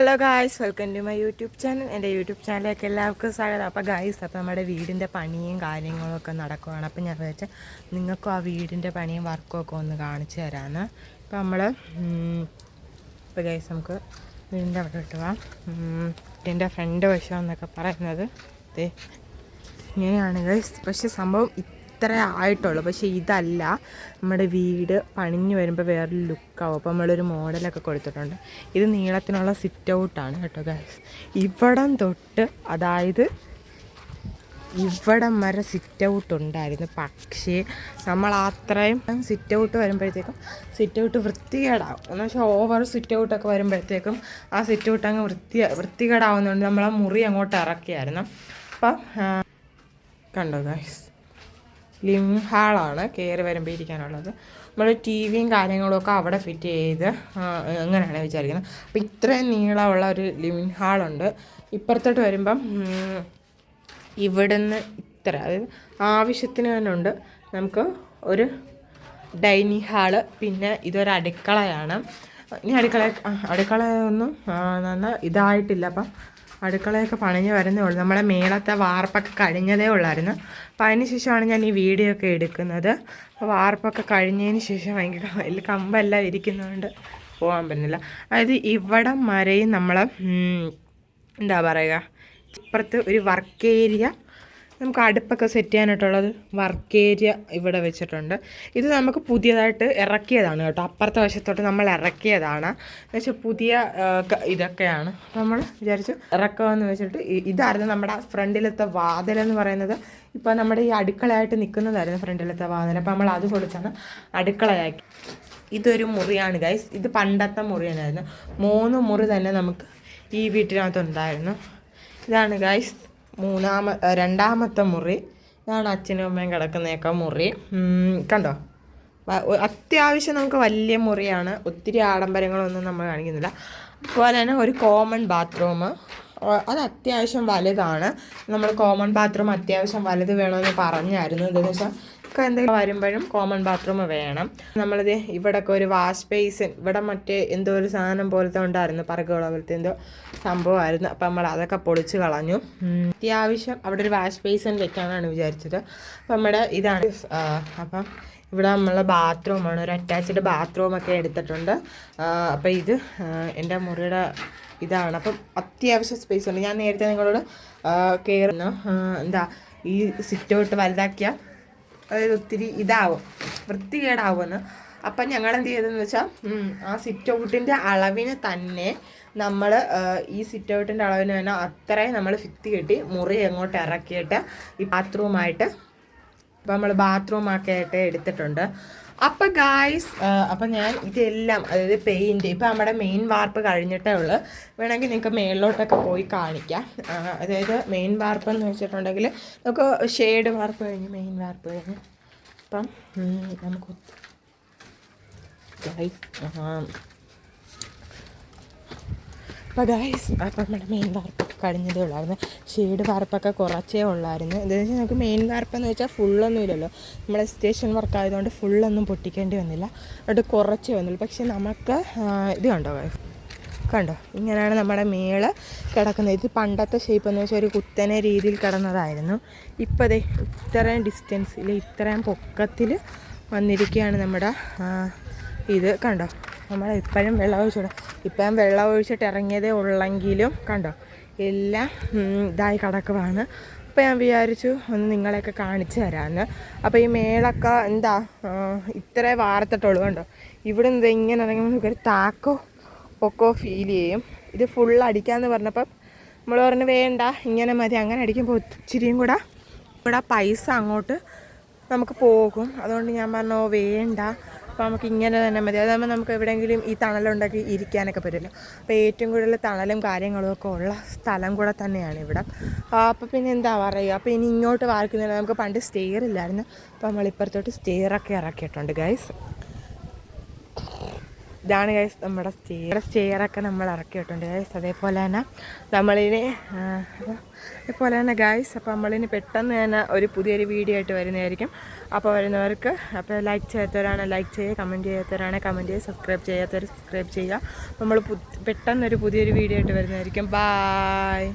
Hello guys, welcome to my YouTube channel. എൻ്റെ YouTube ചാനലിലേക്ക് എല്ലാവർക്കും സ്വാഗതം. അപ്പോൾ ഗായ്സ്, അപ്പോൾ നമ്മുടെ വീടിൻ്റെ പണിയും കാര്യങ്ങളൊക്കെ നടക്കുവാണ്. അപ്പോൾ ഞാൻ വിചാരിച്ചാൽ നിങ്ങൾക്കും ആ വീടിൻ്റെ പണിയും വർക്കും ഒക്കെ ഒന്ന് കാണിച്ചു തരാമെന്ന്. അപ്പോൾ നമ്മൾ ഇപ്പോൾ ഗായ്സ് നമുക്ക് വീടിൻ്റെ അവിടെ ഇട്ട് പോവാം. വീടിൻ്റെ ഫ്രണ്ട് വശം എന്നൊക്കെ പറയുന്നത് ഇങ്ങനെയാണ് ഗായ്സ്. പക്ഷേ സംഭവം ഇത്ര ആയിട്ടുള്ളൂ. പക്ഷേ ഇതല്ല, നമ്മുടെ വീട് പണിഞ്ഞ് വരുമ്പോൾ വേറൊരു ലുക്കാവും. അപ്പോൾ നമ്മളൊരു മോഡലൊക്കെ കൊടുത്തിട്ടുണ്ട്. ഇത് നീളത്തിനുള്ള സിറ്റ് ഔട്ടാണ് കേട്ടോ ഗൈസ്. ഇവിടം തൊട്ട്, അതായത് ഇവിടം വരെ സിറ്റ് ഔട്ട് ഉണ്ടായിരുന്നു. പക്ഷേ നമ്മൾ അത്രയും സിറ്റ് ഔട്ട് വരുമ്പോഴത്തേക്കും സിറ്റ് ഔട്ട് വൃത്തികേടാവും. എന്ന് വെച്ചാൽ ഓവർ സിറ്റ് ഔട്ടൊക്കെ വരുമ്പോഴത്തേക്കും ആ സിറ്റ് ഔട്ട് അങ്ങ് വൃത്തികേടാവുന്നതുകൊണ്ട് നമ്മൾ ആ മുറി അങ്ങോട്ട് ഇറക്കിയായിരുന്നു. അപ്പം കണ്ടോ ഗൈസ്, ലിവിങ് ഹാളാണ് കയറി വരുമ്പോൾ ഇരിക്കാനുള്ളത്. നമ്മൾ ടി വിയും കാര്യങ്ങളൊക്കെ അവിടെ ഫിറ്റ് ചെയ്ത് അങ്ങനെയാണ് വിചാരിക്കുന്നത്. അപ്പോൾ ഇത്രയും നീളമുള്ള ഒരു ലിവിങ് ഹാളുണ്ട്. ഇപ്പുറത്തോട്ട് വരുമ്പം ഇവിടുന്ന് ഇത്ര, അതായത് ആവശ്യത്തിന് തന്നെ ഉണ്ട്. നമുക്ക് ഒരു ഡൈനിങ് ഹാള്, പിന്നെ ഇതൊരു അടുക്കളയാണ്. ഇനി അടുക്കളയൊന്നും നന്നാ ഇതായിട്ടില്ല. അപ്പം അടുക്കളയൊക്കെ പണിഞ്ഞ് വരുന്നേ ഉള്ളൂ. നമ്മുടെ മേളത്തെ വാർപ്പൊക്കെ കഴിഞ്ഞതേ ഉള്ളായിരുന്നു. അപ്പം അതിന് ശേഷമാണ് ഞാൻ ഈ വീഡിയോ ഒക്കെ എടുക്കുന്നത്. അപ്പോൾ വാർപ്പൊക്കെ കഴിഞ്ഞതിന് ശേഷം ഭയങ്കര വലിയ കമ്പെല്ലാം ഇരിക്കുന്നതുകൊണ്ട് പോകാൻ പറ്റുന്നില്ല. അതായത് ഇവിടം വരെയും നമ്മൾ എന്താ പറയുക, ഇപ്പുറത്ത് ഒരു വർക്ക് ഏരിയ, നമുക്ക് അടുപ്പൊക്കെ സെറ്റ് ചെയ്യാനായിട്ടുള്ളത് വർക്ക് ഏരിയ ഇവിടെ വെച്ചിട്ടുണ്ട്. ഇത് നമുക്ക് പുതിയതായിട്ട് ഇറക്കിയതാണ് കേട്ടോ. അപ്പുറത്തെ വശത്തോട്ട് നമ്മൾ ഇറക്കിയതാണ്. എന്നുവെച്ചാൽ പുതിയ ഇതൊക്കെയാണ്. നമ്മൾ വിചാരിച്ചു ഇറക്കാമെന്ന് വെച്ചിട്ട് ഇതായിരുന്നു നമ്മുടെ ഫ്രണ്ടിലത്തെ വാതിലെന്ന് പറയുന്നത്. ഇപ്പോൾ നമ്മുടെ ഈ അടുക്കളയായിട്ട് നിൽക്കുന്നതായിരുന്നു ഫ്രണ്ടിലത്തെ വാതിൽ. അപ്പോൾ നമ്മൾ അത് പൊളിച്ചാണ് അടുക്കളയാക്കി. ഇതൊരു മുറിയാണ് ഗൈസ്. ഇത് പണ്ടത്തെ മുറിയായിരുന്നു. 3 മുറി തന്നെ നമുക്ക് ഈ വീട്ടിനകത്തുണ്ടായിരുന്നു. ഇതാണ് ഗൈസ് രണ്ടാമത്തെ മുറി. ഇതാണ് അച്ഛനും അമ്മയും കിടക്കുന്നതൊക്കെ മുറി. കണ്ടോ, അത്യാവശ്യം നമുക്ക് വലിയ മുറിയാണ്. ഒത്തിരി ആഡംബരങ്ങളൊന്നും നമ്മൾ കാണിക്കുന്നില്ല. അതുപോലെ തന്നെ ഒരു കോമൺ ബാത്റൂം, അത് അത്യാവശ്യം വലുതാണ്. നമ്മൾ കോമൺ ബാത്റൂം അത്യാവശ്യം വലുത് വേണമെന്ന് പറഞ്ഞായിരുന്നു. എന്താണെന്ന് വെച്ചാൽ എന്തെങ്കിലും വരുമ്പോഴും കോമൺ ബാത്റൂം വേണം. നമ്മളിത് ഇവിടെയൊക്കെ ഒരു വാഷ് ബേസിൻ, ഇവിടെ മറ്റേ എന്തോ ഒരു സാധനം പോലത്തെ ഉണ്ടായിരുന്നു, പറകുകള പോലത്തെ എന്തോ സംഭവമായിരുന്നു. അപ്പം നമ്മൾ അതൊക്കെ പൊളിച്ച് കളഞ്ഞു. അത്യാവശ്യം അവിടെ ഒരു വാഷ് ബേസിൻ വെക്കാനാണ് വിചാരിച്ചത്. അപ്പം നമ്മുടെ ഇതാണ്. അപ്പം ഇവിടെ നമ്മളെ ബാത്റൂമാണ്, ഒരു അറ്റാച്ച്ഡ് ബാത്റൂമൊക്കെ എടുത്തിട്ടുണ്ട്. അപ്പം ഇത് എൻ്റെ മുറിയുടെ ഇതാണ്. അപ്പം അത്യാവശ്യം സ്പേസ് ഉണ്ട്. ഞാൻ നേരത്തെ നിങ്ങളോട് കയറുന്നു, എന്താ ഈ സിറ്റ് ഔട്ട് വലുതാക്കിയാൽ അതായത് ഒത്തിരി ഇതാവും, വൃത്തികേടാവുമെന്ന്. അപ്പം ഞങ്ങൾ എന്ത് ചെയ്തതെന്ന് വെച്ചാൽ ആ സിറ്റ് ഔട്ടിൻ്റെ അളവിന് തന്നെ നമ്മൾ ഈ സിറ്റ് ഔട്ടിൻ്റെ അളവിന് തന്നെ അത്രയും നമ്മൾ ഭിത്തി കെട്ടി മുറി അങ്ങോട്ട് ഇറക്കിയിട്ട് ഈ ബാത്റൂമായിട്ട്, അപ്പം നമ്മൾ ബാത്റൂമൊക്കെ ആയിട്ട് എടുത്തിട്ടുണ്ട്. അപ്പം ഗായ്സ്, അപ്പം ഞാൻ ഇതെല്ലാം, അതായത് പെയിൻറ്റ്, ഇപ്പം നമ്മുടെ മെയിൻ വാർപ്പ് കഴിഞ്ഞിട്ടേ ഉള്ളൂ. വേണമെങ്കിൽ നിങ്ങൾക്ക് മേളിലോട്ടൊക്കെ പോയി കാണിക്കാം. അതായത് മെയിൻ വാർപ്പ് എന്ന് വെച്ചിട്ടുണ്ടെങ്കിൽ നമുക്ക് ഷെയ്ഡ് വാർപ്പ് കഴിഞ്ഞ് മെയിൻ വാർപ്പ് കഴിഞ്ഞ് അപ്പം നമുക്ക് അപ്പോൾ ഗൈസ്, അപ്പം നമ്മുടെ മെയിൻ വാർപ്പൊക്കെ കഴിഞ്ഞതേ ഉള്ളായിരുന്നു. ഷെയ്ഡ് വാർപ്പൊക്കെ കുറച്ചേ ഉള്ളായിരുന്നു. എന്താണെന്ന് വെച്ചാൽ നമുക്ക് മെയിൻ വാർപ്പെന്ന് വെച്ചാൽ ഫുള്ളൊന്നും ഇല്ലല്ലോ. നമ്മുടെ സ്റ്റേഷൻ വർക്ക് ആയതുകൊണ്ട് ഫുള്ളൊന്നും പൊട്ടിക്കേണ്ടി വന്നില്ല, അതുകൊണ്ട് കുറച്ചേ വന്നുള്ളൂ. പക്ഷേ നമുക്ക് ഇത് കണ്ടോ ഗൈസ്, കണ്ടോ, ഇങ്ങനെയാണ് നമ്മുടെ മേള് കിടക്കുന്നത്. ഇത് പണ്ടത്തെ ഷേപ്പ് എന്ന് വെച്ചാൽ ഒരു കുത്തനെ രീതിയിൽ കിടന്നതായിരുന്നു. ഇപ്പോൾ ദേ ഇത്രയും ഡിസ്റ്റൻസിൽ, ഇത്രയും പൊക്കത്തിൽ വന്നിരിക്കുകയാണ് നമ്മുടെ ഇത്. കണ്ടോ, നമ്മൾ ഇപ്പോഴും ഇപ്പം വെള്ളം ഒഴിച്ചിട്ട് ഇറങ്ങിയതേ ഉള്ളെങ്കിലും കണ്ടോ എല്ലാം ഇതായി കിടക്കുവാണ്. അപ്പോൾ ഞാൻ വിചാരിച്ചു ഒന്ന് നിങ്ങളെയൊക്കെ കാണിച്ചു തരാമെന്ന്. അപ്പോൾ ഈ മേളൊക്കെ എന്താ ഇത്രേ വാർത്തിട്ടുള്ളൂ. കണ്ടോ, ഇവിടെ നിന്ന് ഇങ്ങനെ ഇറങ്ങുമ്പോൾ ഒരു താക്കോ പൊക്കോ ഫീൽ ചെയ്യും. ഇത് ഫുൾ അടിക്കാമെന്ന് പറഞ്ഞപ്പം നമ്മൾ പറഞ്ഞു വേണ്ട, ഇങ്ങനെ മതി. അങ്ങനെ അടിക്കുമ്പോൾ ഇച്ചിരിയും കൂടെ പൈസ അങ്ങോട്ട് നമുക്ക് പോകും. അതുകൊണ്ട് ഞാൻ പറഞ്ഞു വേണ്ട, അപ്പോൾ നമുക്ക് ഇങ്ങനെ തന്നെ മതി. അതാകുമ്പോൾ നമുക്ക് എവിടെയെങ്കിലും ഈ തണലുണ്ടാക്കി ഇരിക്കാനൊക്കെ പറ്റുമല്ലോ. അപ്പോൾ ഏറ്റവും കൂടുതൽ തണലും കാര്യങ്ങളും ഒക്കെ ഉള്ള സ്ഥലം കൂടെ തന്നെയാണ് ഇവിടെ. അപ്പോൾ പിന്നെ എന്താ പറയുക, അപ്പോൾ ഇനി ഇങ്ങോട്ട് വാർക്കുന്നില്ല. നമുക്ക് പണ്ട് സ്റ്റെയർ ഇല്ലായിരുന്നു. അപ്പോൾ നമ്മൾ ഇപ്പുറത്തോട്ട് സ്റ്റെയറൊക്കെ ഇറക്കിയിട്ടുണ്ട് ഗൈസ്. ഇതാണ് ഗൈസ് നമ്മുടെ സ്റ്റെയറൊക്കെ നമ്മൾ ഇറക്കി ഇട്ടുണ്ട് ഗൈസ്. അതേപോലെ തന്നെ നമ്മളിനി അതേപോലെ തന്നെ ഗൈസ്, അപ്പോൾ നമ്മളിനി പെട്ടെന്ന് തന്നെ ഒരു പുതിയൊരു വീഡിയോ ആയിട്ട് വരുന്നതായിരിക്കും. അപ്പോൾ വരുന്നവർക്ക് അപ്പോൾ ലൈക്ക് ചെയ്യാത്തവരാണ് ലൈക്ക് ചെയ്യുക, കമൻറ്റ് ചെയ്യാത്തവരാണ് കമൻറ്റ് ചെയ്യുക, സബ്സ്ക്രൈബ് ചെയ്യാത്തവർ സബ്സ്ക്രൈബ് ചെയ്യുക. നമ്മൾ പെട്ടെന്നൊരു പുതിയൊരു വീഡിയോ ആയിട്ട് വരുന്നതായിരിക്കും. ബായ്.